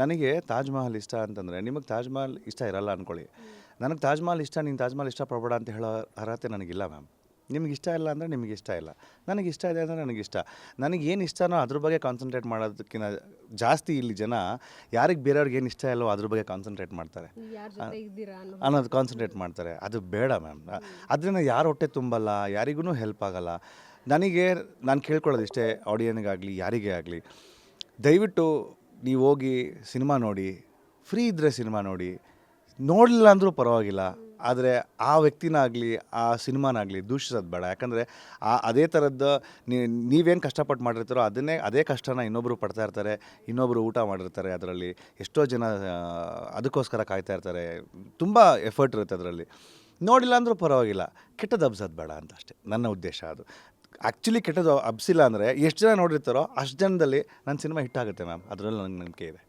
ನನಗೆ ತಾಜ್ ಮಹಲ್ ಇಷ್ಟ ಅಂತಂದರೆ ನಿಮಗೆ ತಾಜ್ ಮಹಲ್ ಇಷ್ಟ ಇರಲ್ಲ ಅಂದ್ಕೊಳ್ಳಿ. ನನಗೆ ತಾಜ್ ಮಹಲ್ ಇಷ್ಟ, ನೀನು ತಾಜ್ ಮಹಲ್ ಇಷ್ಟಪಡಬೇಡ ಅಂತ ಹೇಳೋ ಅರ್ಹತೆ ನನಗಿಲ್ಲ ಮ್ಯಾಮ್. ನಿಮ್ಗೆ ಇಷ್ಟ ಇಲ್ಲ ಅಂದರೆ ನಿಮಗೆ ಇಷ್ಟ ಇಲ್ಲ, ನನಗೆ ಇಷ್ಟ ಇದೆ ಅಂದರೆ ನನಗಿಷ್ಟ. ನನಗೇನು ಇಷ್ಟನೋ ಅದ್ರ ಬಗ್ಗೆ ಕಾನ್ಸಂಟ್ರೇಟ್ ಮಾಡೋದಕ್ಕಿಂತ ಜಾಸ್ತಿ ಇಲ್ಲಿ ಜನ ಯಾರಿಗೆ ಬೇರೆಯವ್ರಿಗೆ ಏನು ಇಷ್ಟ ಇಲ್ಲವೋ ಅದ್ರ ಬಗ್ಗೆ ಕಾನ್ಸಂಟ್ರೇಟ್ ಮಾಡ್ತಾರೆ, ಅನ್ನೋದು ಕಾನ್ಸಂಟ್ರೇಟ್ ಮಾಡ್ತಾರೆ. ಅದು ಬೇಡ ಮ್ಯಾಮ್. ಅದರಿಂದ ಯಾರು ಹೊಟ್ಟೆ ತುಂಬಲ್ಲ, ಯಾರಿಗೂ ಹೆಲ್ಪ್ ಆಗಲ್ಲ. ನಾನು ಕೇಳ್ಕೊಳ್ಳೋದು ಇಷ್ಟೇ, ಆಡಿಯನ್ಗಾಗಲಿ ಯಾರಿಗೇ ಆಗಲಿ, ದಯವಿಟ್ಟು ನೀವು ಹೋಗಿ ಸಿನಿಮಾ ನೋಡಿ, ಫ್ರೀ ಇದ್ದರೆ ಸಿನಿಮಾ ನೋಡಿ, ನೋಡಲಿಲ್ಲ ಅಂದರೂ ಪರವಾಗಿಲ್ಲ. ಆದರೆ ಆ ವ್ಯಕ್ತಿನಾಗಲಿ ಆ ಸಿನಿಮಾನಾಗಲಿ ದೂಷಿಸೋದು ಬೇಡ. ಯಾಕಂದರೆ ಅದೇ ಥರದ್ದು ನೀವೇನು ಕಷ್ಟಪಟ್ಟು ಮಾಡಿರ್ತಾರೋ ಅದೇ ಕಷ್ಟನ ಇನ್ನೊಬ್ಬರು ಪಡ್ತಾ ಇರ್ತಾರೆ, ಇನ್ನೊಬ್ಬರು ಊಟ ಮಾಡಿರ್ತಾರೆ. ಅದರಲ್ಲಿ ಎಷ್ಟೋ ಜನ ಅದಕ್ಕೋಸ್ಕರ ಕಾಯ್ತಾ ಇರ್ತಾರೆ. ತುಂಬ ಎಫರ್ಟ್ ಇರುತ್ತೆ ಅದರಲ್ಲಿ. ನೋಡಿಲ್ಲ ಅಂದರೂ ಪರವಾಗಿಲ್ಲ, ಕೆಟ್ಟದ್ದು ಹಬ್ಸೋದು ಬೇಡ ಅಂತ ಅಷ್ಟೇ ನನ್ನ ಉದ್ದೇಶ. ಅದು ಆ್ಯಕ್ಚುಲಿ ಕೆಟ್ಟದ್ದು ಹಬ್ಸಿಲ್ಲ ಅಂದರೆ ಎಷ್ಟು ಜನ ನೋಡಿರ್ತಾರೋ ಅಷ್ಟು ಜನದಲ್ಲಿ ನನ್ನ ಸಿನಿಮಾ ಹಿಟ್ ಆಗುತ್ತೆ ಮ್ಯಾಮ್. ಅದರಲ್ಲಿ ನನಗೆ ನಂಬಿಕೆ ಇದೆ.